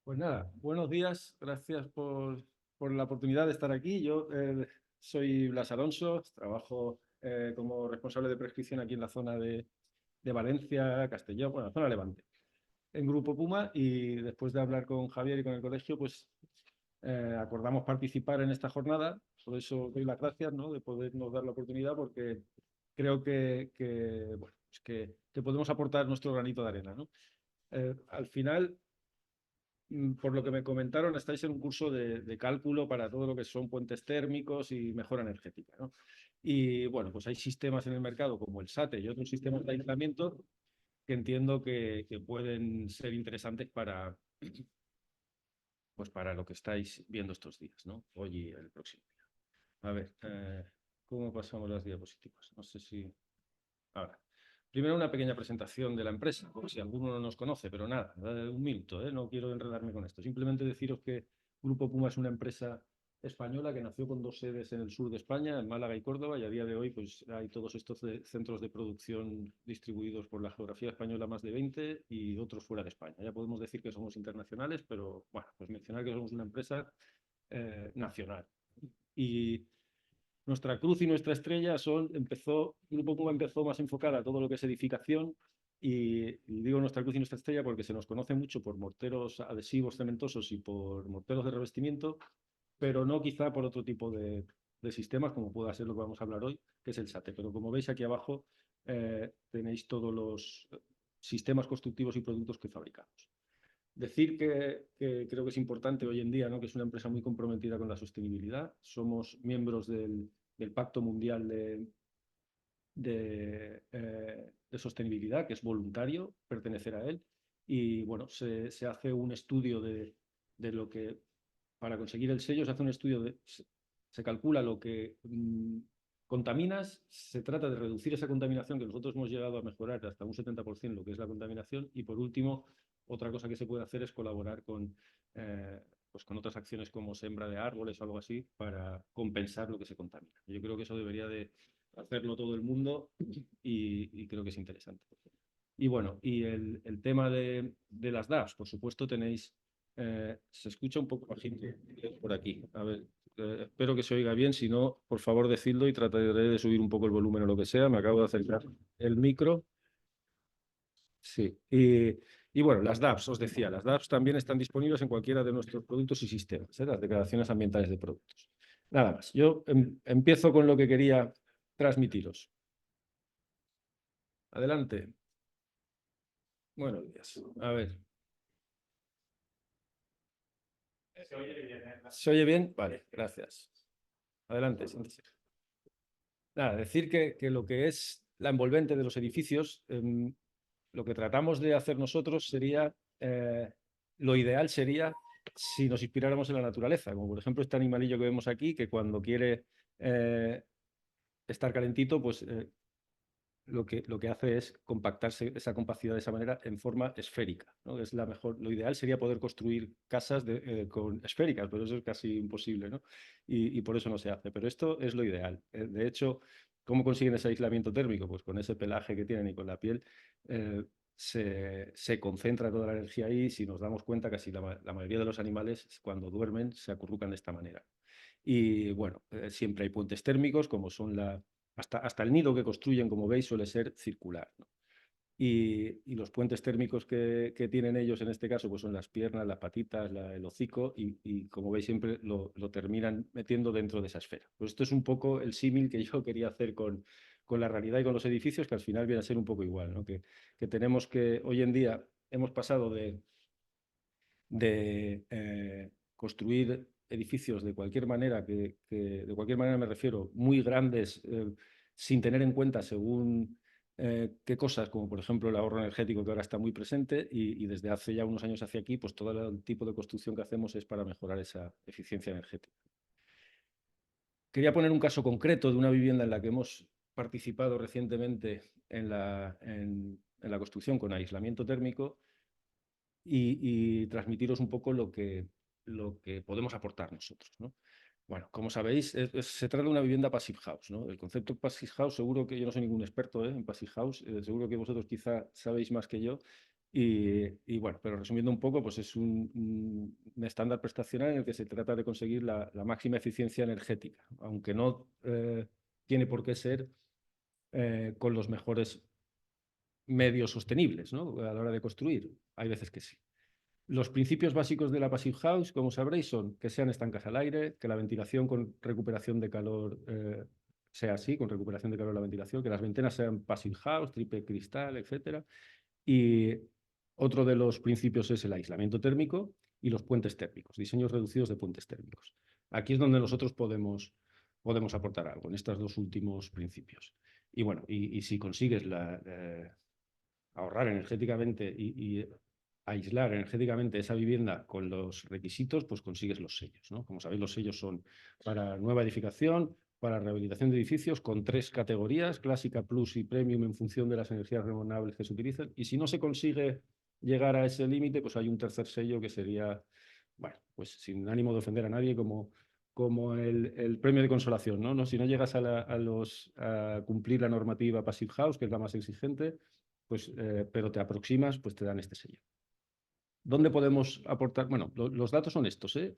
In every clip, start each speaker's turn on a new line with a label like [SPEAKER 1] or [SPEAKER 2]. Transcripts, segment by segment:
[SPEAKER 1] Pues nada, buenos días, gracias por la oportunidad de estar aquí. Yo soy Blas Alonso, trabajo como responsable de prescripción aquí en la zona de Valencia, Castellón, bueno, la zona Levante, en Grupo Puma, y después de hablar con Javier y con el colegio, pues acordamos participar en esta jornada. Por eso doy las gracias, ¿no?, de podernos dar la oportunidad, porque creo bueno, pues que podemos aportar nuestro granito de arena, ¿no? Al final, por lo que me comentaron, estáis en un curso de cálculo para todo lo que son puentes térmicos y mejora energética, ¿no? Y bueno, pues hay sistemas en el mercado como el SATE y otros sistemas de aislamiento que entiendo que pueden ser interesantes pues para lo que estáis viendo estos días, ¿no? Hoy y el próximo día. A ver, ¿cómo pasamos las diapositivas? No sé si... Ahora, primero una pequeña presentación de la empresa, por si alguno no nos conoce, pero nada, un minuto, ¿eh? No quiero enredarme con esto. Simplemente deciros que Grupo Puma es una empresa española que nació con dos sedes en el sur de España, en Málaga y Córdoba, y a día de hoy pues hay todos estos centros de producción distribuidos por la geografía española, más de 20, y otros fuera de España. Ya podemos decir que somos internacionales, pero bueno, pues mencionar que somos una empresa nacional. Y nuestra cruz y nuestra estrella Grupo Puma empezó más enfocada a todo lo que es edificación, y digo nuestra cruz y nuestra estrella porque se nos conoce mucho por morteros adhesivos cementosos y por morteros de revestimiento, pero no quizá por otro tipo de sistemas, como pueda ser lo que vamos a hablar hoy, que es el SATE. Pero como veis aquí abajo, tenéis todos los sistemas constructivos y productos que fabricamos. Decir que creo que es importante hoy en día, ¿no?, que es una empresa muy comprometida con la sostenibilidad. Somos miembros del Pacto Mundial de Sostenibilidad, que es voluntario pertenecer a él. Y bueno, se hace un estudio de lo que, para conseguir el sello, se hace un estudio se calcula lo que contaminas, se trata de reducir esa contaminación, que nosotros hemos llegado a mejorar hasta un 70% lo que es la contaminación. Y por último, otra cosa que se puede hacer es colaborar pues con otras acciones como sembra de árboles o algo así para compensar lo que se contamina. Yo creo que eso debería de hacerlo todo el mundo, y creo que es interesante. Y bueno, y el tema de las DAPs, por supuesto tenéis, se escucha un poco bajito por aquí. A ver, espero que se oiga bien, si no, por favor decidlo y trataré de subir un poco el volumen o lo que sea. Me acabo de acercar el micro. Sí, y bueno, las DAPs, os decía, las DAPs también están disponibles en cualquiera de nuestros productos y sistemas, las declaraciones ambientales de productos. Nada más, yo empiezo con lo que quería transmitiros. Adelante. Buenos días. A ver. ¿Se oye bien? Vale, gracias. Adelante, siéntese. Nada, decir que lo que es la envolvente de los edificios, lo que tratamos de hacer nosotros sería, lo ideal sería si nos inspiráramos en la naturaleza, como por ejemplo este animalillo que vemos aquí, que cuando quiere eh, estar calentito, pues lo que hace es compactarse esa compacidad de esa manera en forma esférica, ¿no? Es la mejor, lo ideal sería poder construir casas con esféricas, pero eso es casi imposible, ¿no? Y por eso no se hace. Pero esto es lo ideal. De hecho, ¿cómo consiguen ese aislamiento térmico? Pues con ese pelaje que tienen y con la piel, se concentra toda la energía ahí. Si nos damos cuenta, casi la mayoría de los animales, cuando duermen, se acurrucan de esta manera. Y bueno, siempre hay puentes térmicos, como son hasta el nido que construyen, como veis, suele ser circular, ¿no? Y los puentes térmicos que tienen ellos en este caso, pues son las piernas, las patitas, el hocico, y como veis siempre lo terminan metiendo dentro de esa esfera. Pues esto es un poco el símil que yo quería hacer con la realidad y con los edificios, que al final viene a ser un poco igual, ¿no? Que tenemos que, hoy en día, hemos pasado de construir edificios de cualquier manera, de cualquier manera me refiero, muy grandes, sin tener en cuenta según qué cosas, como por ejemplo el ahorro energético, que ahora está muy presente, y desde hace ya unos años hacia aquí, pues todo el tipo de construcción que hacemos es para mejorar esa eficiencia energética. Quería poner un caso concreto de una vivienda en la que hemos participado recientemente en la construcción con aislamiento térmico, y transmitiros un poco lo que podemos aportar nosotros, ¿no? Bueno, como sabéis, se trata de una vivienda Passive House, ¿no? El concepto Passive House, seguro que yo no soy ningún experto en Passive House, seguro que vosotros quizá sabéis más que yo, Y bueno, pero resumiendo un poco, pues es un estándar prestacional en el que se trata de conseguir la máxima eficiencia energética, aunque no tiene por qué ser con los mejores medios sostenibles, ¿no? A la hora de construir. Hay veces que sí. Los principios básicos de la Passive House, como sabréis, son que sean estancas al aire, que la ventilación con recuperación de calor sea así, con recuperación de calor la ventilación, que las ventanas sean Passive House, triple cristal, etc. Y otro de los principios es el aislamiento térmico y los puentes térmicos, diseños reducidos de puentes térmicos. Aquí es donde nosotros podemos aportar algo, en estos dos últimos principios. Y bueno, y si consigues ahorrar energéticamente y aislar energéticamente esa vivienda con los requisitos, pues consigues los sellos, ¿no? Como sabéis, los sellos son para nueva edificación, para rehabilitación de edificios, con 3 categorías, clásica, plus y premium, en función de las energías renovables que se utilizan. Y si no se consigue llegar a ese límite, pues hay un tercer sello que sería, bueno, pues sin ánimo de ofender a nadie, como el premio de consolación, ¿no? Si no llegas a cumplir la normativa Passive House, que es la más exigente, pues, pero te aproximas, pues te dan este sello. ¿Dónde podemos aportar? Bueno, los datos son estos, ¿eh?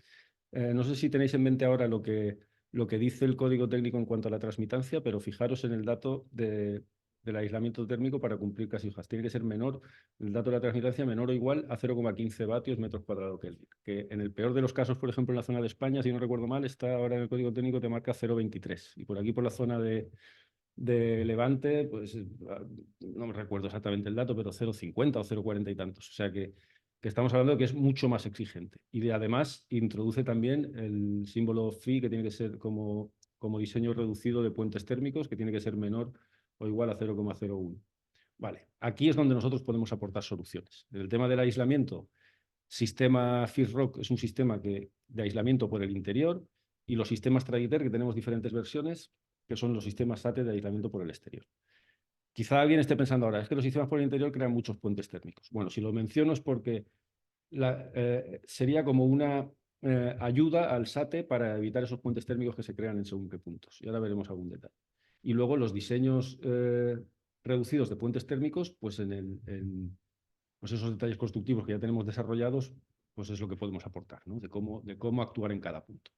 [SPEAKER 1] No sé si tenéis en mente ahora lo que dice el código técnico en cuanto a la transmitancia, pero fijaros en el dato del aislamiento térmico para cumplir casi hojas. Tiene que ser menor, el dato de la transmitancia menor o igual a 0,15 vatios metros cuadrados Kelvin. Que en el peor de los casos, por ejemplo, en la zona de España, si no recuerdo mal, está ahora en el código técnico, te marca 0,23. Y por aquí, por la zona de Levante, pues no me recuerdo exactamente el dato, pero 0,50 o 0,40 y tantos. O sea que estamos hablando de que es mucho más exigente. Y además introduce también el símbolo phi, que tiene que ser como diseño reducido de puentes térmicos, que tiene que ser menor o igual a 0,01. Vale, aquí es donde nosotros podemos aportar soluciones. En el tema del aislamiento, sistema FIRROC es un sistema de aislamiento por el interior, y los sistemas Traditer, que tenemos diferentes versiones, que son los sistemas SATE de aislamiento por el exterior. Quizá alguien esté pensando ahora, es que los sistemas por el interior crean muchos puentes térmicos. Bueno, si lo menciono es porque sería como una ayuda al SATE para evitar esos puentes térmicos que se crean en según qué puntos. Y ahora veremos algún detalle. Y luego los diseños reducidos de puentes térmicos, pues pues esos detalles constructivos que ya tenemos desarrollados, pues es lo que podemos aportar, ¿no? De cómo actuar en cada punto.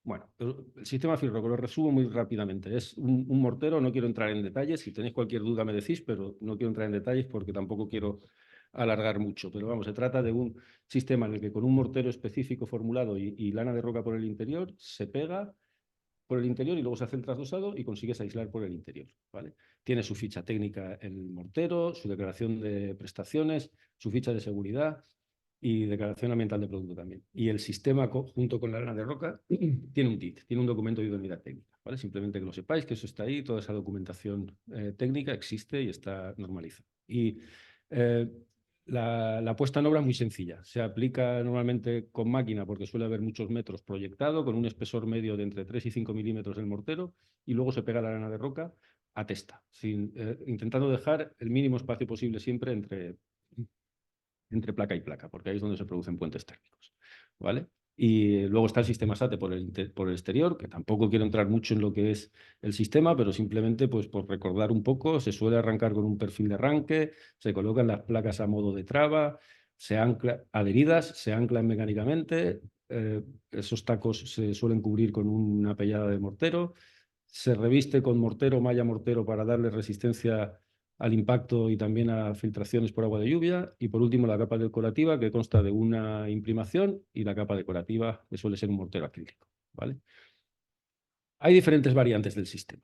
[SPEAKER 1] Bueno, el sistema FIRROC lo resumo muy rápidamente. Es un mortero, no quiero entrar en detalles. Si tenéis cualquier duda me decís, pero no quiero entrar en detalles porque tampoco quiero alargar mucho. Pero vamos, se trata de un sistema en el que con un mortero específico formulado y lana de roca por el interior, se pega por el interior y luego se hace el trasdosado y consigues aislar por el interior, ¿vale? Tiene su ficha técnica el mortero, su declaración de prestaciones, su ficha de seguridad y declaración ambiental de producto también. Y el sistema, junto con la lana de roca, tiene un DIT, tiene un documento de idoneidad técnica, ¿vale? Simplemente que lo sepáis, que eso está ahí, toda esa documentación técnica existe y está normalizada. Y la puesta en obra es muy sencilla. Se aplica normalmente con máquina porque suele haber muchos metros proyectado, con un espesor medio de entre 3 y 5 milímetros del mortero, y luego se pega la lana de roca a testa, intentando dejar el mínimo espacio posible siempre entre placa y placa, porque ahí es donde se producen puentes térmicos, ¿vale? Y luego está el sistema SATE por el exterior, que tampoco quiero entrar mucho en lo que es el sistema, pero simplemente pues, por recordar un poco, se suele arrancar con un perfil de arranque, se colocan las placas a modo de traba, se ancla adheridas, se anclan mecánicamente, esos tacos se suelen cubrir con una pellada de mortero, se reviste con mortero, malla mortero para darle resistencia al impacto y también a filtraciones por agua de lluvia. Y por último, la capa decorativa, que consta de una imprimación, y la capa decorativa, que suele ser un mortero acrílico, ¿vale? Hay diferentes variantes del sistema.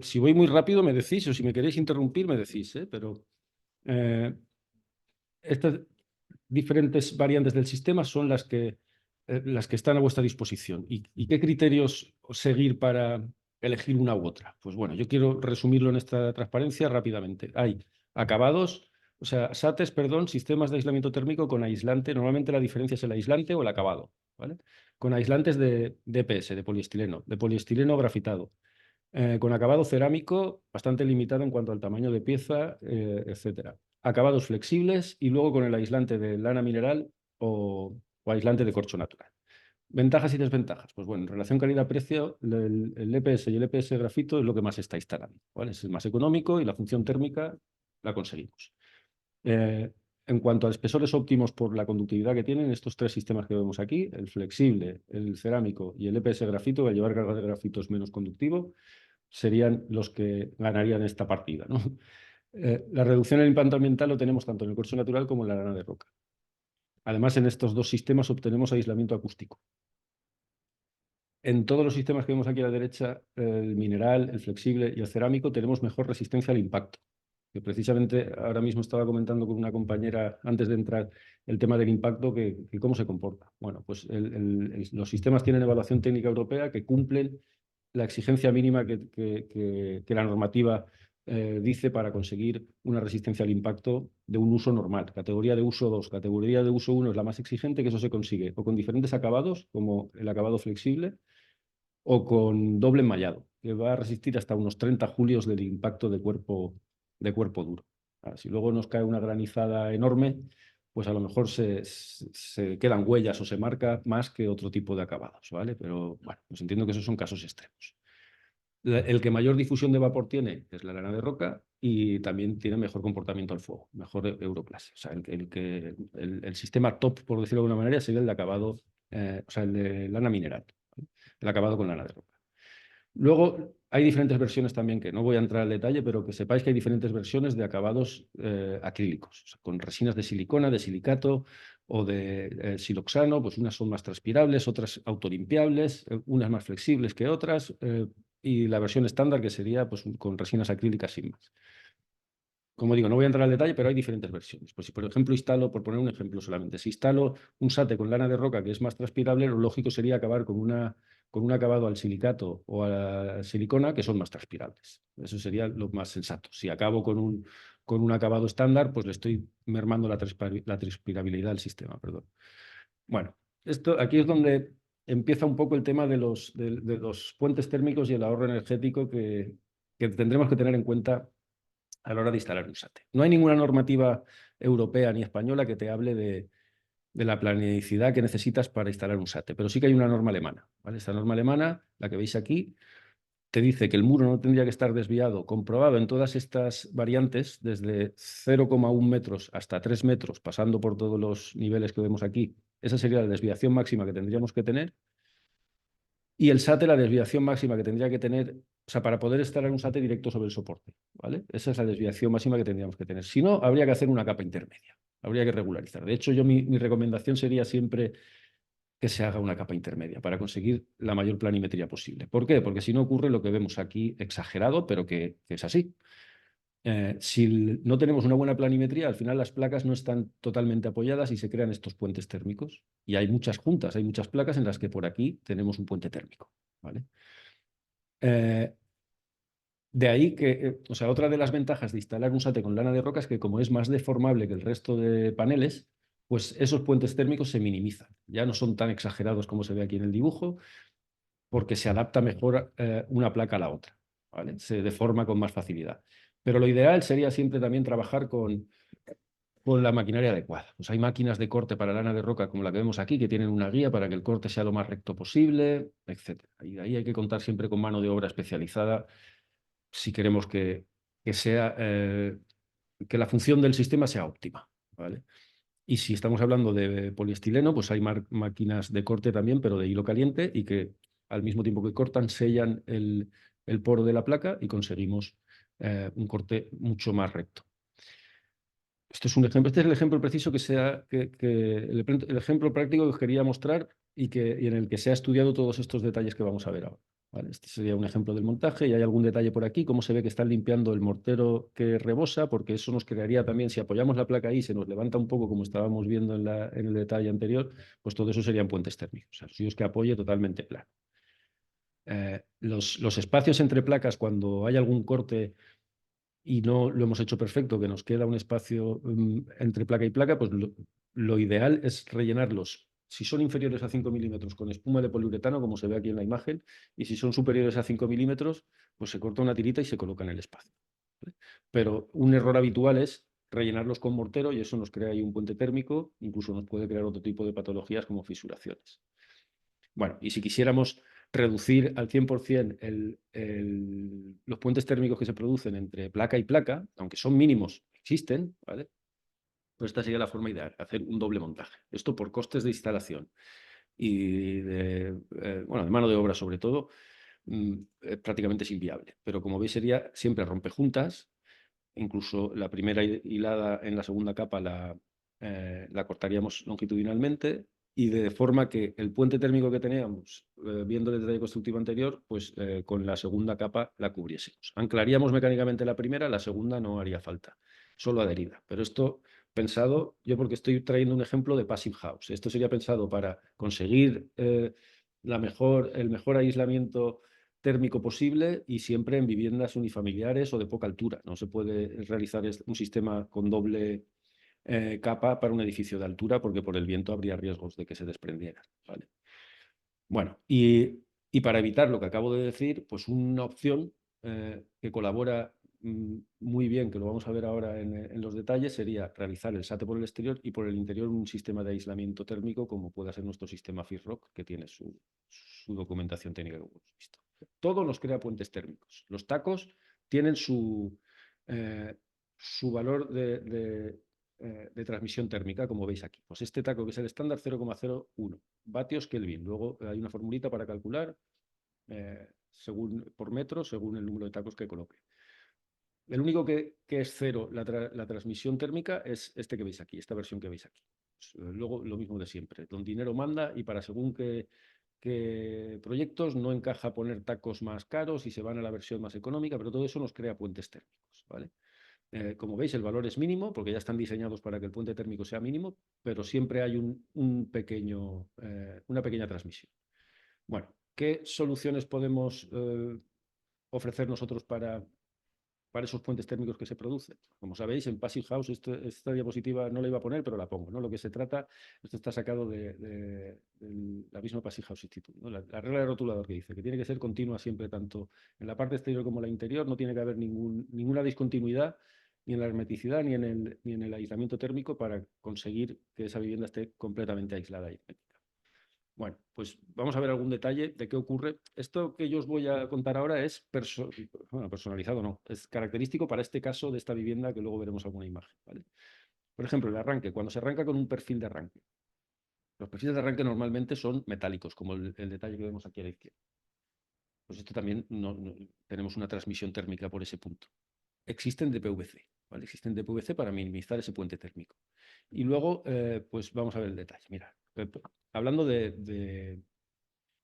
[SPEAKER 1] Si voy muy rápido me decís, o si me queréis interrumpir me decís, pero estas diferentes variantes del sistema son las que están a vuestra disposición. ¿Y qué criterios seguir para elegir una u otra? Pues bueno, yo quiero resumirlo en esta transparencia rápidamente. Hay acabados, o sea, SATES, perdón, sistemas de aislamiento térmico con aislante. Normalmente la diferencia es el aislante o el acabado, ¿vale? Con aislantes de EPS, de poliestileno grafitado. Con acabado cerámico bastante limitado en cuanto al tamaño de pieza, etcétera. Acabados flexibles y luego con el aislante de lana mineral o aislante de corcho natural. Ventajas y desventajas. Pues bueno, en relación calidad-precio, el EPS y el EPS grafito es lo que más se está instalando, ¿vale? Es el más económico y la función térmica la conseguimos.
[SPEAKER 2] en cuanto a espesores óptimos por la conductividad que tienen, estos tres sistemas que vemos aquí, el flexible, el cerámico y el EPS grafito, que al llevar carga de grafito es menos conductivo, serían los que ganarían esta partida, ¿no? La reducción del impacto ambiental lo tenemos tanto en el corcho natural como en la lana de roca. Además, en estos dos sistemas obtenemos aislamiento acústico. En todos los sistemas que vemos aquí a la derecha, el mineral, el flexible y el cerámico, tenemos mejor resistencia al impacto. Que precisamente ahora mismo estaba comentando con una compañera antes de entrar el tema del impacto, que cómo se comporta. Bueno, pues los sistemas tienen evaluación técnica europea que cumplen la exigencia mínima que la normativa dice para conseguir una resistencia al impacto de un uso normal. Categoría de uso 2, categoría de uso 1 es la más exigente, que eso se consigue o con diferentes acabados, como el acabado flexible, o con doble enmallado, que va a resistir hasta unos 30 julios del impacto de cuerpo duro. Si luego nos cae una granizada enorme, pues a lo mejor se quedan huellas o se marca más que otro tipo de acabados, ¿vale? Pero bueno, pues entiendo que esos son casos extremos. El que mayor difusión de vapor tiene es la lana de roca y también tiene mejor comportamiento al fuego, mejor Euroclase. O sea, el sistema top, por decirlo de alguna manera, sería el de acabado, o sea, el de lana mineral, ¿vale? El acabado con lana de roca. Luego hay diferentes versiones también, que no voy a entrar al detalle, pero que sepáis que hay diferentes versiones de acabados acrílicos, o sea, con resinas de silicona, de silicato o de siloxano, pues unas son más transpirables, otras autolimpiables, unas más flexibles que otras, y la versión estándar que sería pues, con resinas acrílicas sin más. Como digo, no voy a entrar al detalle, pero hay diferentes versiones. Pues si, por ejemplo, instalo, por poner un ejemplo solamente, si instalo un SATE con lana de roca que es más transpirable, lo lógico sería acabar con un acabado al silicato o a la silicona que son más transpirables. Eso sería lo más sensato. Si acabo con un acabado estándar, pues le estoy mermando la transpirabilidad del sistema, perdón. Bueno, aquí es donde empieza un poco el tema de los puentes térmicos y el ahorro energético que tendremos que tener en cuenta a la hora de instalar un SATE. No hay ninguna normativa europea ni española que te hable de la planicidad que necesitas para instalar un SATE, pero sí que hay una norma alemana, ¿vale? Esta norma alemana, la que veis aquí, te dice que el muro no tendría que estar desviado, comprobado en todas estas variantes, desde 0,1 metros hasta 3 metros, pasando por todos los niveles que vemos aquí. Esa sería la desviación máxima que tendríamos que tener. Y el SATE, la desviación máxima que tendría que tener, o sea, para poder instalar un SATE directo sobre el soporte, ¿vale? Esa es la desviación máxima que tendríamos que tener. Si no, habría que hacer una capa intermedia, habría que regularizar. De hecho, mi recomendación sería siempre que se haga una capa intermedia para conseguir la mayor planimetría posible. ¿Por qué? Porque si no ocurre lo que vemos aquí, exagerado, pero que es así. Si no tenemos una buena planimetría, al final las placas no están totalmente apoyadas y se crean estos puentes térmicos. Y hay muchas juntas, hay muchas placas en las que por aquí tenemos un puente térmico, ¿vale? De ahí que, o sea, otra de las ventajas de instalar un SATE con lana de roca es que como es más deformable que el resto de paneles, pues esos puentes térmicos se minimizan. Ya no son tan exagerados como se ve aquí en el dibujo, porque se adapta mejor una placa a la otra, ¿vale? Se deforma con más facilidad. Pero lo ideal sería siempre también trabajar con la maquinaria adecuada. Pues hay máquinas de corte para lana de roca como la que vemos aquí, que tienen una guía para que el corte sea lo más recto posible, etc. Y ahí hay que contar siempre con mano de obra especializada si queremos sea, que la función del sistema sea óptima, ¿vale? Y si estamos hablando de poliestileno, pues hay máquinas de corte también, pero de hilo caliente, y que al mismo tiempo que cortan, sellan el poro de la placa y conseguimos un corte mucho más recto. Este es un ejemplo, este es el ejemplo preciso el ejemplo práctico que os quería mostrar y en el que se ha estudiado todos estos detalles que vamos a ver ahora. ¿Vale? Este sería un ejemplo del montaje y hay algún detalle por aquí, cómo se ve que están limpiando el mortero que rebosa, porque eso nos crearía también, si apoyamos la placa ahí, se nos levanta un poco como estábamos viendo en el detalle anterior, pues todo eso serían puentes térmicos. O sea, el suyo es que apoye totalmente plano. Los espacios entre placas, cuando hay algún corte y no lo hemos hecho perfecto, que nos queda un espacio entre placa y placa, pues lo ideal es rellenarlos, si son inferiores a 5 milímetros, con espuma de poliuretano, como se ve aquí en la imagen, y si son superiores a 5 milímetros, pues se corta una tirita y se coloca en el espacio, ¿vale? Pero un error habitual es rellenarlos con mortero y eso nos crea ahí un puente térmico, incluso nos puede crear otro tipo de patologías como fisuraciones. Bueno, y si quisiéramos reducir al 100% los puentes térmicos que se producen entre placa y placa, aunque son mínimos, existen, ¿vale?
[SPEAKER 1] Pues esta sería la forma ideal, hacer un doble montaje. Esto por costes de instalación y bueno, de mano de obra sobre todo, prácticamente es inviable. Pero como veis sería siempre rompejuntas, incluso la primera hilada en la segunda capa la cortaríamos longitudinalmente y de forma que el puente térmico que teníamos, viendo el detalle constructivo anterior, pues con la segunda capa la cubriésemos. Anclaríamos mecánicamente la primera, la segunda no haría falta, solo adherida. Pero esto pensado, yo porque estoy trayendo un ejemplo de Passive House. Esto sería pensado para conseguir el mejor aislamiento térmico posible y siempre en viviendas unifamiliares o de poca altura. No se puede realizar un sistema con doble capa para un edificio de altura porque por el viento habría riesgos de que se desprendiera. ¿Vale? Bueno, y para evitar lo que acabo de decir, pues una opción que colabora muy bien, que lo vamos a ver ahora en los detalles, sería realizar el SATE por el exterior y por el interior un sistema de aislamiento térmico como pueda ser nuestro sistema FISROC, que tiene su documentación técnica que hemos visto. Todo nos crea puentes térmicos. Los tacos tienen su valor de transmisión térmica, como veis aquí. Pues este taco, que es el estándar, 0,01 vatios Kelvin. Luego hay una formulita para calcular por metro, según el número de tacos que coloque. El único que es cero, la transmisión térmica, es este que veis aquí, esta versión que veis aquí. Pues, luego lo mismo de siempre. Don dinero manda y para según qué proyectos no encaja poner tacos más caros y se van a la versión más económica, pero todo eso nos crea puentes térmicos, ¿vale? Como veis, el valor es mínimo porque ya están diseñados para que el puente térmico sea mínimo, pero siempre hay una pequeña transmisión. Bueno, ¿qué soluciones podemos ofrecer nosotros para esos puentes térmicos que se producen? Como sabéis, en Passive House, esta diapositiva no la iba a poner, pero la pongo, ¿no? Lo que se trata, esto está sacado de la misma Passive House Institute, ¿no? La regla de rotulador que dice que tiene que ser continua siempre, tanto en la parte exterior como en la interior, no tiene que haber ninguna discontinuidad ni en la hermeticidad ni en el aislamiento térmico para conseguir que esa vivienda esté completamente aislada y hermética. Bueno, pues vamos a ver algún detalle de qué ocurre. Esto que yo os voy a contar ahora es personalizado, no, es característico para este caso de esta vivienda que luego veremos alguna imagen, ¿vale? Por ejemplo, el arranque, cuando se arranca con un perfil de arranque. Los perfiles de arranque normalmente son metálicos, como el detalle que vemos aquí a la izquierda. Pues esto también tenemos una transmisión térmica por ese punto. Existen de PVC, ¿vale? Existen de PVC para minimizar ese puente térmico. Y luego, pues vamos a ver el detalle. Mira, hablando de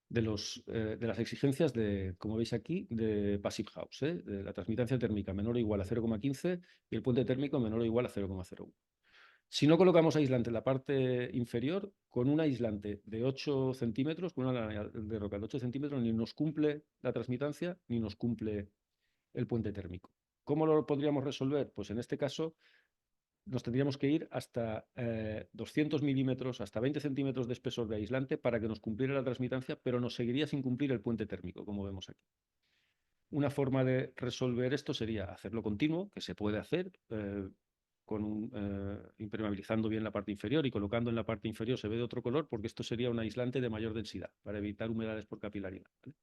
[SPEAKER 1] las exigencias como veis aquí, de Passive House, de la transmitancia térmica menor o igual a 0,15 y el puente térmico menor o igual a 0,01. Si no colocamos aislante en la parte inferior, con un aislante de 8 centímetros, con una lana de roca de 8 centímetros, ni nos cumple la transmitancia ni nos cumple el puente térmico. ¿Cómo lo podríamos resolver? Pues en este caso nos tendríamos que ir hasta 200 milímetros, hasta 20 centímetros de espesor de aislante para que nos cumpliera la transmitancia, pero nos seguiría sin cumplir el puente térmico, como vemos aquí. Una forma de resolver esto sería hacerlo continuo, que se puede hacer impermeabilizando bien la parte inferior y colocando en la parte inferior se ve de otro color, porque esto sería un aislante de mayor densidad para evitar humedades por capilaridad, ¿vale?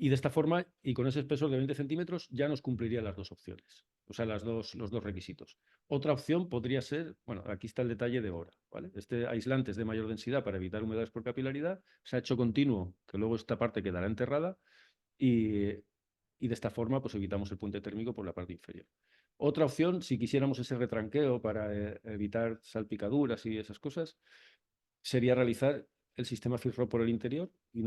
[SPEAKER 1] Y de esta forma, y con ese espesor de 20 centímetros, ya nos cumpliría las dos opciones, o sea, los dos requisitos. Otra opción podría ser, bueno, aquí está el detalle de ahora, ¿vale? Este aislante es de mayor densidad para evitar humedades por capilaridad, se ha hecho continuo, que luego esta parte quedará enterrada, y de esta forma pues evitamos el puente térmico por la parte inferior. Otra opción, si quisiéramos ese retranqueo para evitar salpicaduras y esas cosas, sería realizar el sistema FISROC por el interior y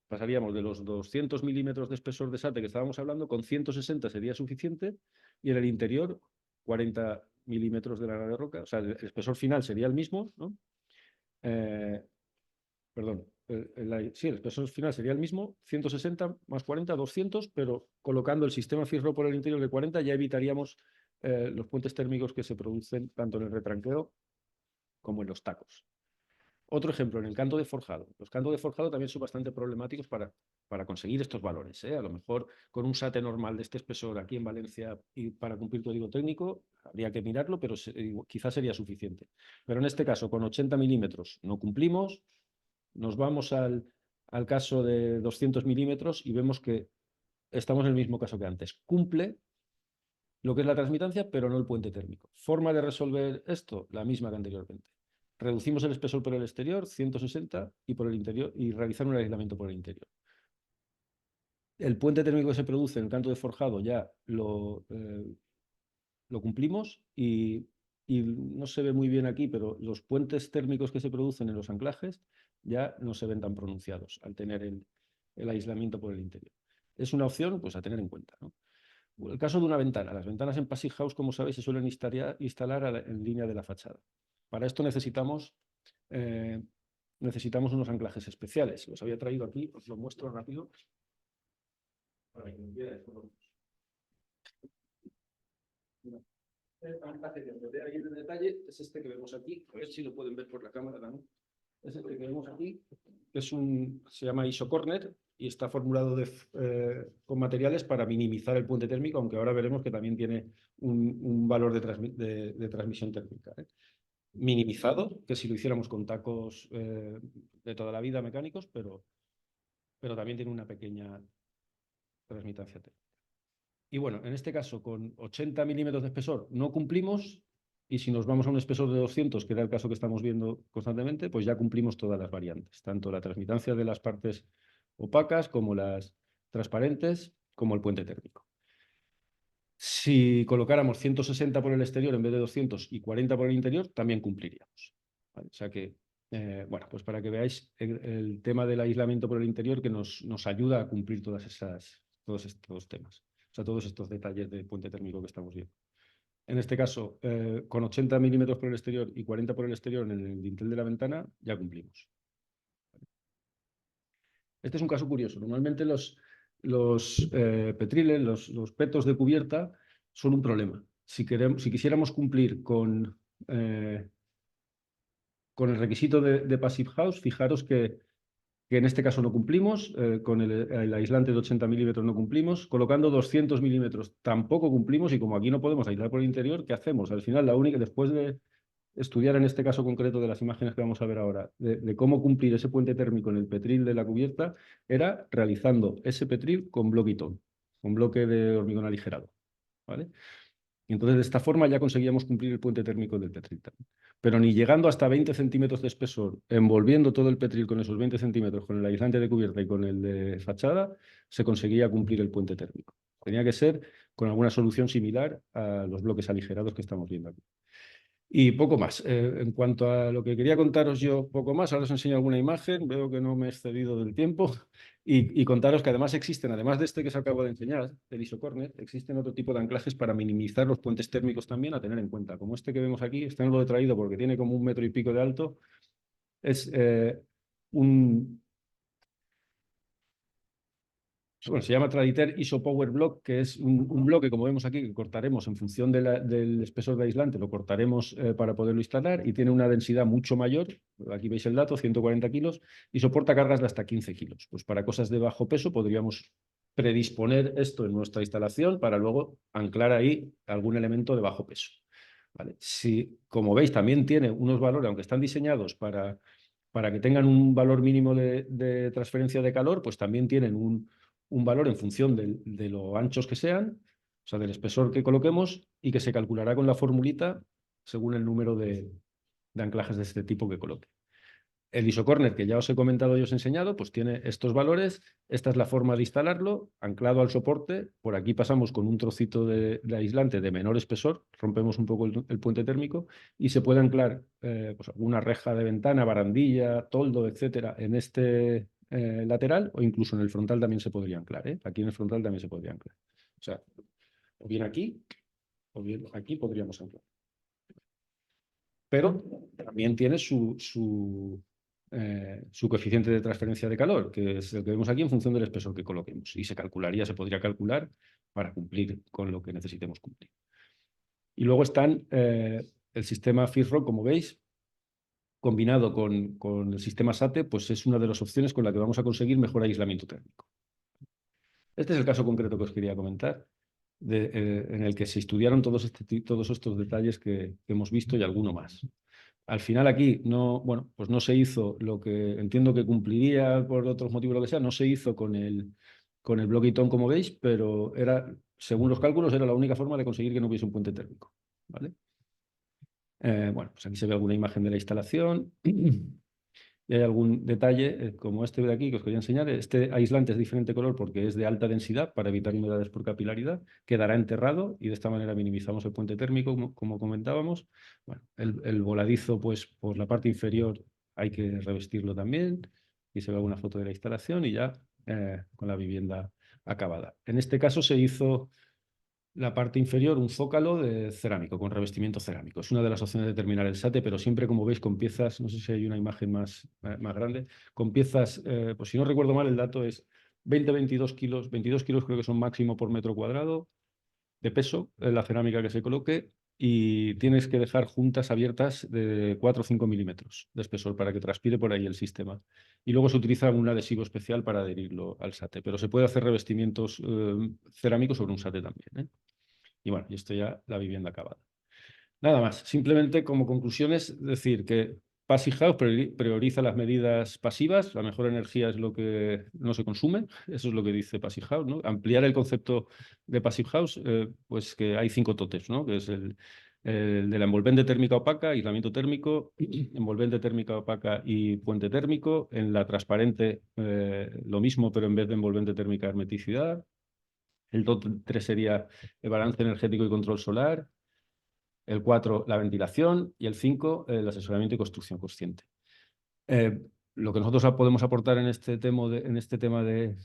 [SPEAKER 1] pasaríamos de los 200 milímetros de espesor de SATE que estábamos hablando, con 160 sería suficiente, y en el interior 40 milímetros de lana de roca, o sea, el espesor final sería el mismo, ¿no? Perdón, sí, el espesor final sería el mismo, 160 más 40, 200, pero colocando el sistema FISROC por el interior de 40 ya evitaríamos los puentes térmicos que se producen tanto en el retranqueo como en los tacos. Otro ejemplo, en el canto de forjado. Los cantos de forjado también son bastante problemáticos para conseguir estos valores, ¿eh? A lo mejor con un SATE normal de este espesor aquí en Valencia y para cumplir código técnico habría que mirarlo, pero quizás sería suficiente. Pero en este caso, con 80 milímetros no cumplimos, nos vamos al caso de 200 milímetros y vemos que estamos en el mismo caso que antes. Cumple,
[SPEAKER 2] lo que es la transmitancia, pero no el puente térmico. Forma de resolver esto, la misma que anteriormente. Reducimos el espesor por el exterior, 160, y por el interior, y realizar un aislamiento por el interior. El puente térmico que se produce en el canto de forjado ya lo cumplimos y no se ve muy bien aquí, pero los puentes térmicos que se producen en los anclajes ya no se ven tan pronunciados al tener el aislamiento por el interior. Es una opción pues, a tener en cuenta, ¿no? El caso de una ventana. Las ventanas en Passive House, como sabéis, se suelen instalar en línea de la fachada. Para esto necesitamos unos anclajes especiales. Los había traído aquí, os lo muestro rápido. Para que me quede el anclaje que os veo ahí en detalle es este que vemos aquí. A ver si lo pueden ver por la cámara también. Es este que vemos aquí, que se llama IsoCorner y está formulado con materiales para minimizar el puente térmico, aunque ahora veremos que también tiene un valor de transmisión térmica, ¿eh? Minimizado, que si lo hiciéramos con tacos de toda la vida mecánicos, pero también tiene una pequeña transmitancia térmica. Y bueno, en este caso, con 80 milímetros de espesor no cumplimos, y si nos vamos a un espesor de 200, que era el caso que estamos viendo constantemente, pues ya cumplimos todas las variantes, tanto la transmitancia de las partes opacas como las transparentes, como el puente térmico. Si colocáramos 160 por el exterior en vez de 200 y 40 por el interior, también cumpliríamos, ¿vale? O sea que, bueno, pues para que veáis el tema del aislamiento por el interior que nos ayuda a cumplir todos estos temas. O sea, todos estos detalles de puente térmico que estamos viendo. En este caso, con 80 milímetros por el exterior y 40 por el exterior en el dintel de la ventana, ya cumplimos. Este es un caso curioso. Normalmente los petriles, los petos de cubierta, son un problema. Si quisiéramos cumplir con el requisito de Passive House, fijaros que en este caso no cumplimos, con el aislante de 80 milímetros no cumplimos, colocando 200 milímetros tampoco cumplimos, y como aquí no podemos aislar por el interior, ¿qué hacemos? Al final, después de estudiar en este caso concreto de las imágenes que vamos a ver ahora, de cómo cumplir ese puente térmico en el petril de la cubierta, era realizando ese petril con bloquitón, con bloque de hormigón aligerado, ¿vale? Y entonces de esta forma ya conseguíamos cumplir el puente térmico del petril también. Pero ni llegando hasta 20 centímetros de espesor, envolviendo todo el petril con esos 20 centímetros, con el aislante de cubierta y con el de fachada, se conseguía cumplir el puente térmico. Tenía que ser con alguna solución similar a los bloques aligerados que estamos viendo aquí. Y poco más. En cuanto a lo que quería contaros yo, poco más. Ahora os enseño alguna imagen. Veo que no me he excedido del tiempo. Y contaros que además existen, además de este que os acabo de enseñar, el IsoCorner, existen otro tipo de anclajes para minimizar los puentes térmicos también a tener en cuenta. Como este que vemos aquí, este no lo he traído porque tiene como 1,5 metros de alto. Es bueno, se llama Traditer IsoPower Block, que es un bloque, como vemos aquí, que cortaremos en función del espesor de aislante, lo cortaremos para poderlo instalar, y tiene una densidad mucho mayor. Aquí veis el dato, 140 kilos, y soporta cargas de hasta 15 kilos. Pues para cosas de bajo peso podríamos predisponer esto en nuestra instalación para luego anclar ahí algún elemento de bajo peso, ¿vale? Si, como veis, también tiene unos valores, aunque están diseñados para que tengan un valor mínimo de transferencia de calor, pues también tienen un valor en función de lo anchos que sean, o sea, del espesor que coloquemos, y que se calculará con la formulita según el número de anclajes de este tipo que coloque. El IsoCorner, que ya os he comentado y os he enseñado, pues tiene estos valores. Esta es la forma de instalarlo, anclado al soporte. Por aquí pasamos con un trocito de aislante de menor espesor, rompemos un poco el puente térmico, y se puede anclar pues alguna reja de ventana, barandilla, toldo, etcétera, en este lateral, o incluso en el frontal también se podría anclar, ¿eh? Aquí en el frontal también se podría anclar. O sea, o bien aquí, o bien aquí podríamos anclar. Pero también tiene su coeficiente de transferencia de calor, que es el que vemos aquí en función del espesor que coloquemos. Y se podría calcular para cumplir con lo que necesitemos cumplir. Y luego están el sistema FISROC, como veis, combinado con el sistema SATE, pues es una de las opciones con la que vamos a conseguir mejor aislamiento térmico. Este es el caso concreto que os quería comentar, en el que se estudiaron todos estos detalles que hemos visto y alguno más. Al final aquí bueno, pues no se hizo lo que entiendo que cumpliría por otros motivos, lo que sea, no se hizo con el bloquitón, como veis, pero según los cálculos, era la única forma de conseguir que no hubiese un puente térmico, ¿vale? Bueno, pues aquí se ve alguna imagen de la instalación y hay algún detalle, como este de aquí que os quería enseñar. Este aislante es de diferente color porque es de alta densidad para evitar humedades por capilaridad. Quedará enterrado y de esta manera minimizamos el puente térmico, como comentábamos. Bueno, el voladizo, pues por la parte inferior hay que revestirlo también. Y se ve alguna foto de la instalación y ya con la vivienda acabada. En este caso se hizo la parte inferior un zócalo de cerámico, con revestimiento cerámico. Es una de las opciones de terminar el SATE, pero siempre, como veis, con piezas, no sé si hay una imagen más grande, con piezas, pues si no recuerdo mal, el dato es 20-22 kilos, 22 kilos creo que son máximo por metro cuadrado de peso en la cerámica que se coloque, y tienes que dejar juntas abiertas de 4 o 5 milímetros de espesor para que transpire por ahí el sistema. Y luego se utiliza un adhesivo especial para adherirlo al SATE, pero se puede hacer revestimientos cerámicos sobre un SATE también, ¿eh? Y bueno, y esto ya la vivienda acabada. Nada más, simplemente como conclusiones, decir que Passive House prioriza las medidas pasivas, la mejor energía es lo que no se consume, eso es lo que dice Passive House, ¿no? Ampliar el concepto de Passive House, pues que hay 5 tótems, ¿no? Que es el de la envolvente térmica opaca, aislamiento térmico, envolvente térmica opaca y puente térmico. En la transparente, lo mismo, pero en vez de envolvente térmica, hermeticidad. El tótem 3 sería el balance energético y control solar. El 4, la ventilación. Y el 5, el asesoramiento y construcción consciente. Lo que nosotros podemos aportar en este tema de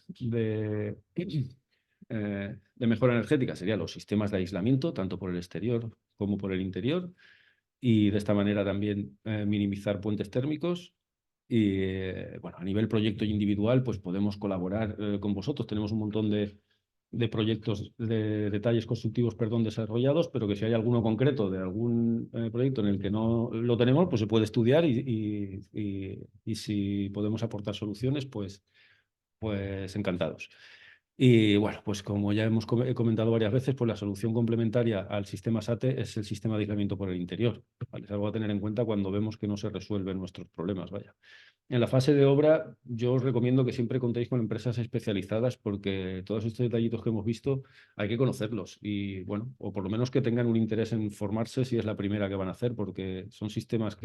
[SPEAKER 2] mejora energética serían los sistemas de aislamiento, tanto por el exterior como por el interior. Y de esta manera también minimizar puentes térmicos. Y bueno, a nivel proyecto individual, pues podemos colaborar con vosotros. Tenemos un montón de proyectos, de detalles constructivos, perdón, desarrollados, pero que si hay alguno concreto de algún proyecto en el que no lo tenemos, pues se puede estudiar y si podemos aportar soluciones, pues encantados. Y bueno, pues como ya he comentado varias veces, pues la solución complementaria al sistema SATE es el sistema de aislamiento por el interior, ¿vale? Es algo a tener en cuenta cuando vemos que no se resuelven nuestros problemas, vaya. En la fase de obra, yo os recomiendo que siempre contéis con empresas especializadas porque todos estos detallitos que hemos visto hay que conocerlos y, bueno, o por lo menos que tengan un interés en formarse si es la primera que van a hacer, porque son sistemas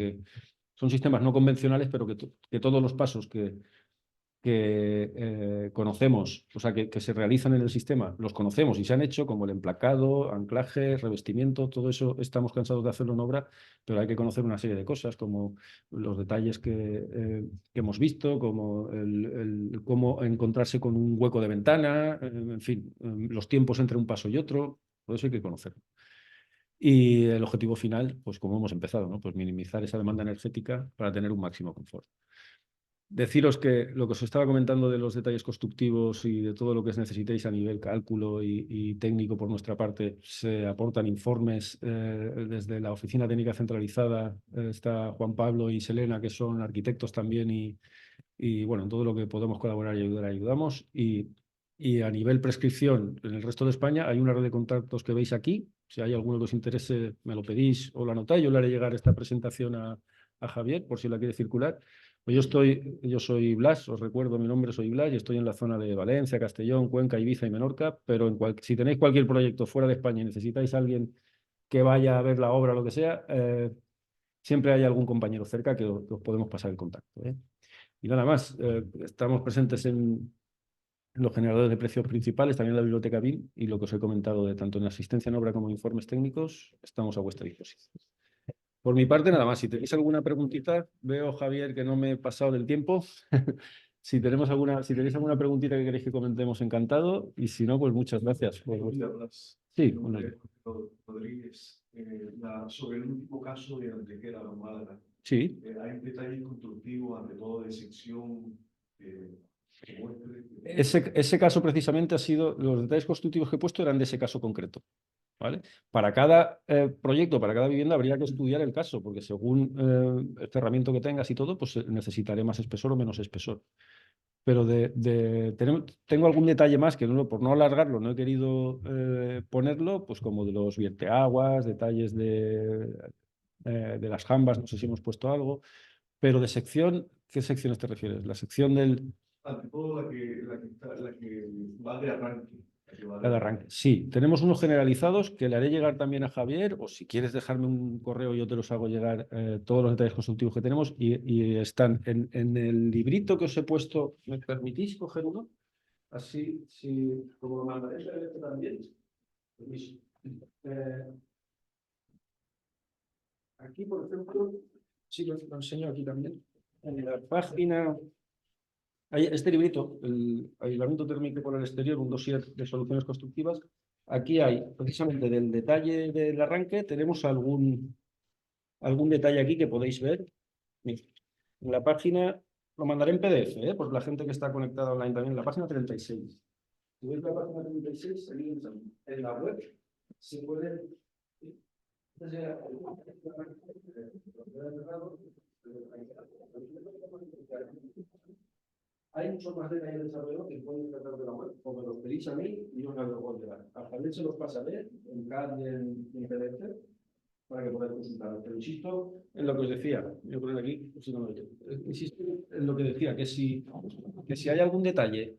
[SPEAKER 2] no convencionales, pero que todos los pasos que conocemos, o sea, que se realizan en el sistema, los conocemos y se han hecho, como el emplacado, anclaje, revestimiento, todo eso estamos cansados de hacerlo en obra, pero hay que conocer una serie de cosas, como los detalles que hemos visto, como cómo encontrarse con un hueco de ventana, en fin, los tiempos entre un paso y otro, todo eso hay que conocerlo. Y el objetivo final, pues como hemos empezado, ¿no? Pues minimizar esa demanda energética para tener un máximo confort. Deciros que lo que os estaba comentando de los detalles constructivos y de todo lo que necesitéis a nivel cálculo y técnico por nuestra parte, se aportan informes desde la Oficina Técnica Centralizada. Está Juan Pablo y Selena, que son arquitectos también, y bueno, en todo lo que podemos colaborar y ayudar, ayudamos. Y a nivel prescripción, en el resto de España hay una red de contactos que veis aquí. Si hay alguno que os interese, me lo pedís o lo anotáis. Yo le haré llegar esta presentación a Javier, por si la quiere circular. Pues yo soy Blas, os recuerdo mi nombre, soy Blas y estoy en la zona de Valencia, Castellón, Cuenca, Ibiza y Menorca, pero si tenéis cualquier proyecto fuera de España y necesitáis a alguien que vaya a ver la obra o lo que sea, siempre hay algún compañero cerca que os podemos pasar el contacto, ¿eh? Y nada más, estamos presentes en los generadores de precios principales, también en la biblioteca BIM, y lo que os he comentado de tanto en asistencia en obra como en informes técnicos, estamos a vuestra disposición. Por mi parte, nada más. Si tenéis alguna preguntita, veo, Javier, que no me he pasado del tiempo. Si tenéis alguna preguntita que queréis que comentemos, encantado. Y si no, pues muchas gracias. Sí,
[SPEAKER 3] Rodríguez, sobre el último caso de Antequera, la Málaga.
[SPEAKER 2] Sí.
[SPEAKER 3] Hay detalles constructivos, ante todo de sección.
[SPEAKER 2] Ese caso precisamente los detalles constructivos que he puesto eran de ese caso concreto, ¿vale? Para cada proyecto, para cada vivienda habría que estudiar el caso, porque según el cerramiento que tengas y todo, pues necesitaré más espesor o menos espesor. Pero tengo algún detalle más que por no alargarlo no he querido ponerlo, pues como de los vierteaguas, detalles de las jambas, no sé si hemos puesto algo, pero de sección, ¿qué secciones te refieres? La sección del...
[SPEAKER 3] Ante todo la que va de arranque.
[SPEAKER 2] Cada arranque. Sí, tenemos unos generalizados que le haré llegar también a Javier, o si quieres dejarme un correo, yo te los hago llegar todos los detalles constructivos que tenemos y están en el librito que os he puesto. ¿Me permitís coger uno? Así, sí, como lo mandaré también. Permiso. Aquí, por ejemplo, sí, lo enseño aquí también. En la página. Este librito, el aislamiento térmico por el exterior, un dossier de soluciones constructivas. Aquí hay, precisamente del detalle del arranque, tenemos algún detalle aquí que podéis ver. Mira, en la página, lo mandaré en PDF, por la gente que está conectada online también, en la página 36. Si veis la página 36, en la web se puede. Hay muchos más detalles de desarrollo que pueden tratar de la web, o me los pedís a mí y yo os los voy a llevar. A Javier se los pasaré en CAD y en PDF para que podáis consultarlo. Pero insisto en lo que os decía, yo creo que aquí, si no lo he dicho, insisto en lo que decía, que si hay algún detalle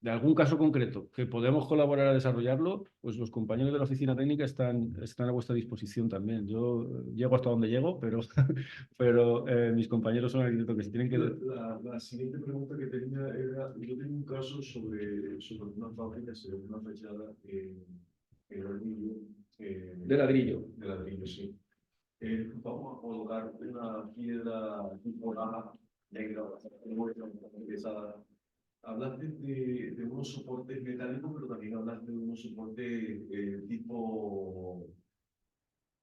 [SPEAKER 2] de algún caso concreto que podemos colaborar a desarrollarlo, pues los compañeros de la oficina técnica están a vuestra disposición también. Yo llego hasta donde llego, pero mis compañeros son arquitectos que se tienen que.
[SPEAKER 3] La siguiente pregunta que tenía era, yo tengo un caso sobre una fábrica, sobre una fachada en ladrillo.
[SPEAKER 2] De ladrillo.
[SPEAKER 3] De ladrillo, sí. Vamos a colocar una piedra tipo lana negra, muy pesada. Hablaste de unos soportes metálicos, pero también hablaste de unos soportes tipo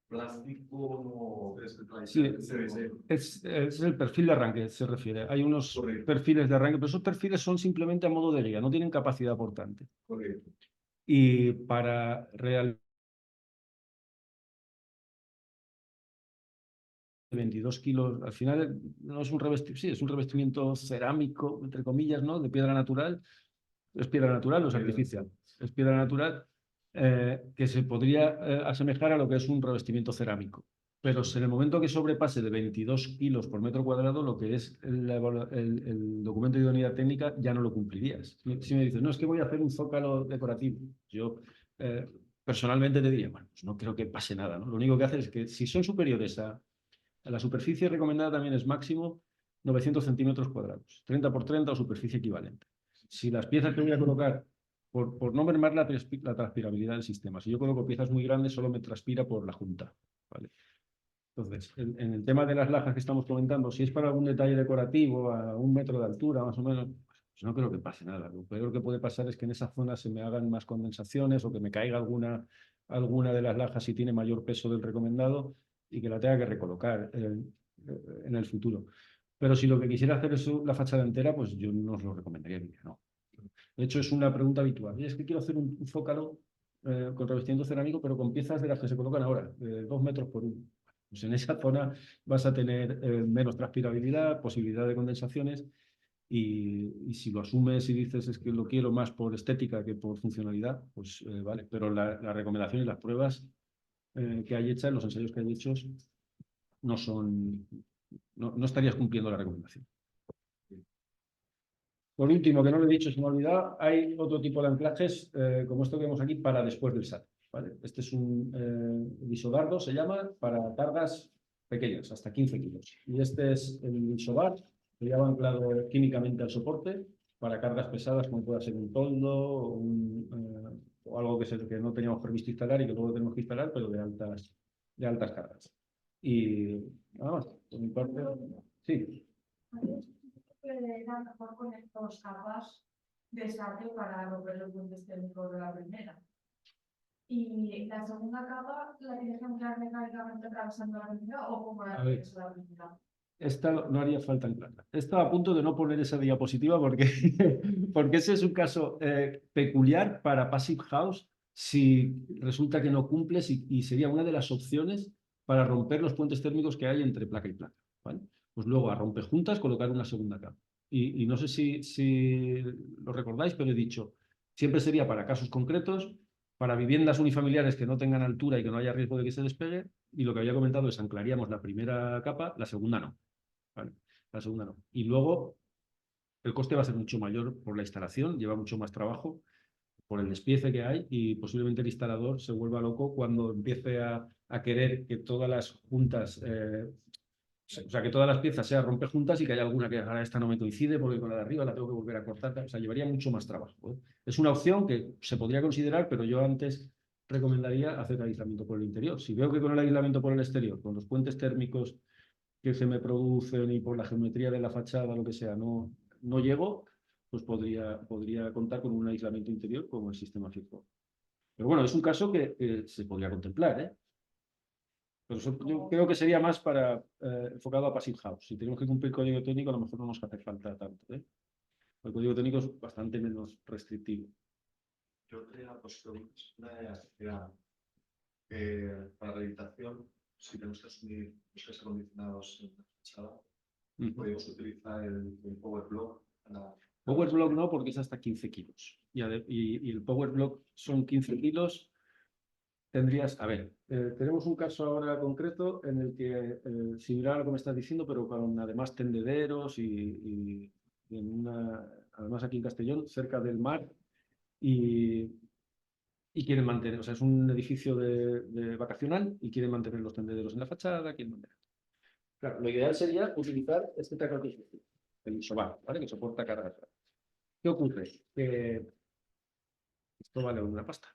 [SPEAKER 3] plástico, no,
[SPEAKER 2] Sí,
[SPEAKER 3] CVC.
[SPEAKER 2] es el perfil de arranque, se refiere. Hay unos
[SPEAKER 3] Correcto.
[SPEAKER 2] perfiles de arranque, pero esos perfiles son simplemente a modo de guía, no tienen capacidad portante.
[SPEAKER 3] Correcto.
[SPEAKER 2] Y para real 22 kilos, al final no es un revestimiento, sí, es un revestimiento cerámico, entre comillas, ¿no? De piedra natural. Es piedra natural, no es artificial. Es piedra natural que se podría asemejar a lo que es un revestimiento cerámico. Pero en el momento que sobrepase de 22 kilos por metro cuadrado, lo que es el documento de idoneidad técnica ya no lo cumplirías. Si me dices, no, es que voy a hacer un zócalo decorativo, yo personalmente te diría, bueno, pues no creo que pase nada, ¿no? Lo único que hace es que si son superiores a la superficie recomendada también es máximo 900 centímetros cuadrados, 30 por 30 o superficie equivalente. Si las piezas que voy a colocar, por no mermar la transpirabilidad del sistema, si yo coloco piezas muy grandes, solo me transpira por la junta, ¿vale? Entonces, en el tema de las lajas que estamos comentando, si es para algún detalle decorativo a 1 metro de altura, más o menos, pues no creo que pase nada. Lo peor que puede pasar es que en esa zona se me hagan más condensaciones o que me caiga alguna de las lajas si tiene mayor peso del recomendado y que la tenga que recolocar en el futuro. Pero si lo que quisiera hacer es la fachada entera, pues yo no os lo recomendaría, no. De hecho, es una pregunta habitual. Es que quiero hacer un zócalo con revestimiento cerámico, pero con piezas de las que se colocan ahora, de 2 metros por 1. Pues en esa zona vas a tener menos transpirabilidad, posibilidad de condensaciones y si lo asumes y dices es que lo quiero más por estética que por funcionalidad, pues vale. Pero la recomendación y las pruebas que hay hechas, los ensayos que hay hechos, no estarías cumpliendo la recomendación. Por último, que no lo he dicho, se me ha olvidado, hay otro tipo de anclajes, como esto que vemos aquí, para después del SAT. ¿Vale? Este es un isobardo, se llama, para cargas pequeñas, hasta 15 kilos. Y este es el isobar, que ya va anclado químicamente al soporte, para cargas pesadas, como pueda ser un toldo o algo que no teníamos previsto instalar y que luego tenemos que instalar, pero de altas cargas. Y nada más, por mi parte, sí.
[SPEAKER 4] Era mejor poner 2 capas de sable para romper los puentes térmicos de la primera. Y la segunda capa la tienes que emplear mecánicamente atravesando la primera o como la atravesas la primera.
[SPEAKER 2] Esta no haría falta anclarla. Estaba a punto de no poner esa diapositiva porque ese es un caso peculiar para Passive House si resulta que no cumples y sería una de las opciones para romper los puentes térmicos que hay entre placa y placa, ¿vale? Pues luego a rompejuntas colocar una segunda capa. Y no sé si lo recordáis, pero he dicho, siempre sería para casos concretos, para viviendas unifamiliares que no tengan altura y que no haya riesgo de que se despegue, y lo que había comentado es anclaríamos la primera capa, la segunda no. ¿Vale? La segunda no. Y luego el coste va a ser mucho mayor por la instalación, lleva mucho más trabajo por el despiece que hay y posiblemente el instalador se vuelva loco cuando empiece a querer que todas las juntas, o sea, que todas las piezas sean rompejuntas y que haya alguna que ahora esta no me coincide porque con la de arriba la tengo que volver a cortar. O sea, llevaría mucho más trabajo, ¿eh? Es una opción que se podría considerar, pero yo antes recomendaría hacer aislamiento por el interior. Si veo que con el aislamiento por el exterior, con los puentes térmicos que se me producen y por la geometría de la fachada, lo que sea, no llego, pues podría contar con un aislamiento interior como el sistema FIFO. Pero bueno, es un caso que se podría contemplar, ¿eh? Pero yo creo que sería más para enfocado a Passive House. Si tenemos que cumplir código técnico, a lo mejor no nos hace falta tanto, ¿eh? El código técnico es bastante menos restrictivo.
[SPEAKER 3] Yo tenía pues, una idea para la rehabilitación, si tenemos que asumir los gases acondicionados en la fachada, podemos utilizar el Power Block.
[SPEAKER 2] Power Block no, porque es hasta 15 kilos. Y el Power Block son 15 kilos. Tendrías, a ver, tenemos un caso ahora concreto en el que, similar a lo que me estás diciendo, pero con además tendederos y además aquí en Castellón, cerca del mar, y quieren mantener, o sea, es un edificio de vacacional y quieren mantener los tendederos en la fachada, quieren mantener. Claro, lo ideal sería utilizar este teclado que es el Isobar, ¿vale? Que soporta cargas. ¿Qué ocurre? Que esto vale una pasta.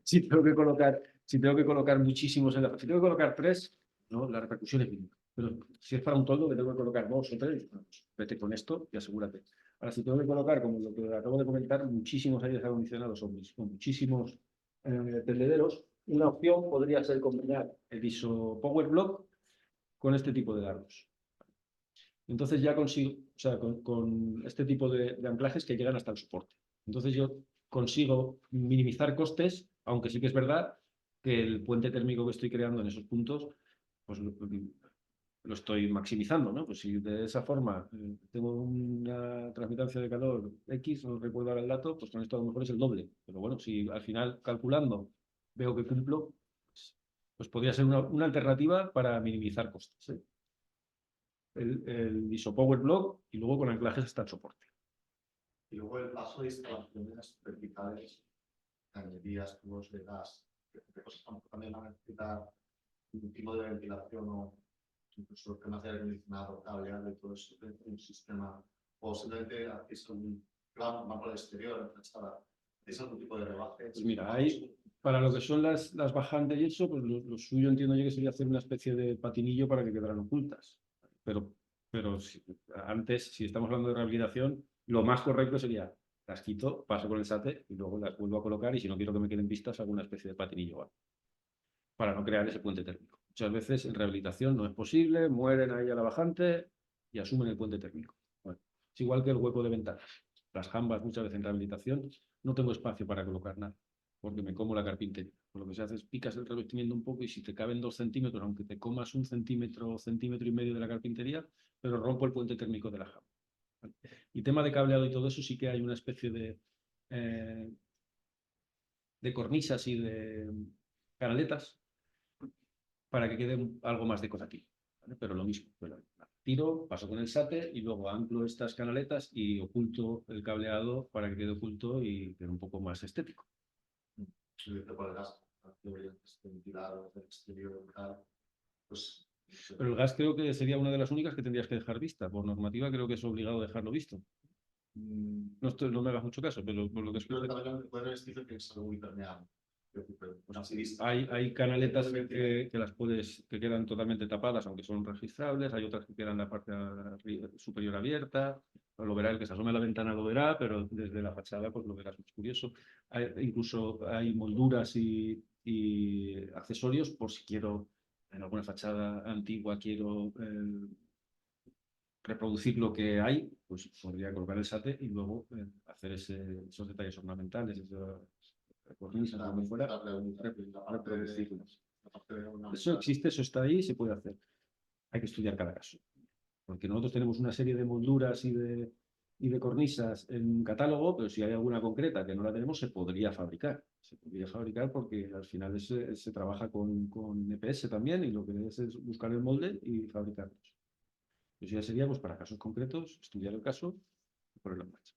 [SPEAKER 2] Si tengo que colocar muchísimos en la... Si tengo que colocar 3, ¿no? La repercusión es mínima. Pero si es para un toldo que tengo que colocar 2 o 3, pues, vete con esto y asegúrate. Ahora, si tengo que colocar, como lo que acabo de comentar, muchísimos aires acondicionados con muchísimos tendederos, una opción podría ser combinar el ISO Power Block con este tipo de largos. Entonces ya consigo, o sea, con este tipo de anclajes que llegan hasta el soporte. Entonces yo consigo minimizar costes, aunque sí que es verdad que el puente térmico que estoy creando en esos puntos, pues lo estoy maximizando, ¿no? Pues si de esa forma tengo una transmitancia de calor X, no recuerdo ahora el dato, pues con esto a lo mejor es el doble. Pero bueno, si al final calculando veo que cumplo, pues podría ser una alternativa para minimizar costes, ¿eh? El ISO Power Block y luego con anclajes hasta el soporte.
[SPEAKER 3] Y luego el paso de instalaciones verticales, cañerías, tubos de gas, que cosas también van a necesitar un tipo de ventilación o incluso temas de aire acondicionado, cableado y todo eso, un sistema, o simplemente hacéis un plan más por el exterior, en fachada. ¿Hacéis algún tipo de rebaje?
[SPEAKER 2] Pues mira, hay, para lo que son las bajantes y eso, pues lo suyo entiendo yo que sería hacer una especie de patinillo para que quedaran ocultas. Pero antes, si estamos hablando de rehabilitación, lo más correcto sería las quito, paso con el SATE y luego las vuelvo a colocar y si no quiero que me queden vistas, hago una especie de patinillo, ¿vale? Para no crear ese puente térmico. Muchas veces en rehabilitación no es posible, mueren ahí a la bajante y asumen el puente térmico. Bueno, es igual que el hueco de ventanas. Las jambas muchas veces en rehabilitación no tengo espacio para colocar nada, porque me como la carpintería. Pues lo que se hace es picas el revestimiento un poco y si te caben 2 centímetros, aunque te comas 1 centímetro, centímetro y medio de la carpintería, pero rompo el puente térmico de la jamba. ¿Vale? Y tema de cableado y todo eso sí que hay una especie de cornisas y de canaletas para que quede algo más decorativo, ¿vale? Pero lo mismo, tiro, paso con el SATE y luego anclo estas canaletas y oculto el cableado para que quede oculto y quede un poco más estético.
[SPEAKER 3] Por el gas, ventilado del exterior, pues.
[SPEAKER 2] Pero el gas creo que sería una de las únicas que tendrías que dejar vista. Por normativa creo que es obligado dejarlo visto. No me hagas mucho caso, pero por lo que
[SPEAKER 3] Pero también puedes decir que es algo muy permeable.
[SPEAKER 2] Hay canaletas que que quedan totalmente tapadas, aunque son registrables. Hay otras que quedan en la parte superior abierta. Lo verá el que se asome a la ventana, lo verá, pero desde la fachada pues lo verás, es curioso. Incluso hay molduras y accesorios por si quiero, en alguna fachada antigua, quiero reproducir lo que hay, pues podría colocar el SATE y luego hacer esos detalles ornamentales, cornisas, lo que fuera, reproducirlas. Eso existe, eso está ahí y se puede hacer. Hay que estudiar cada caso. Porque nosotros tenemos una serie de molduras y de cornisas en catálogo, pero si hay alguna concreta que no la tenemos, se podría fabricar. Se podría fabricar porque al final se trabaja con EPS también y lo que es buscar el molde y fabricarlos. Eso ya sería pues, para casos concretos, estudiar el caso y ponerlo en marcha.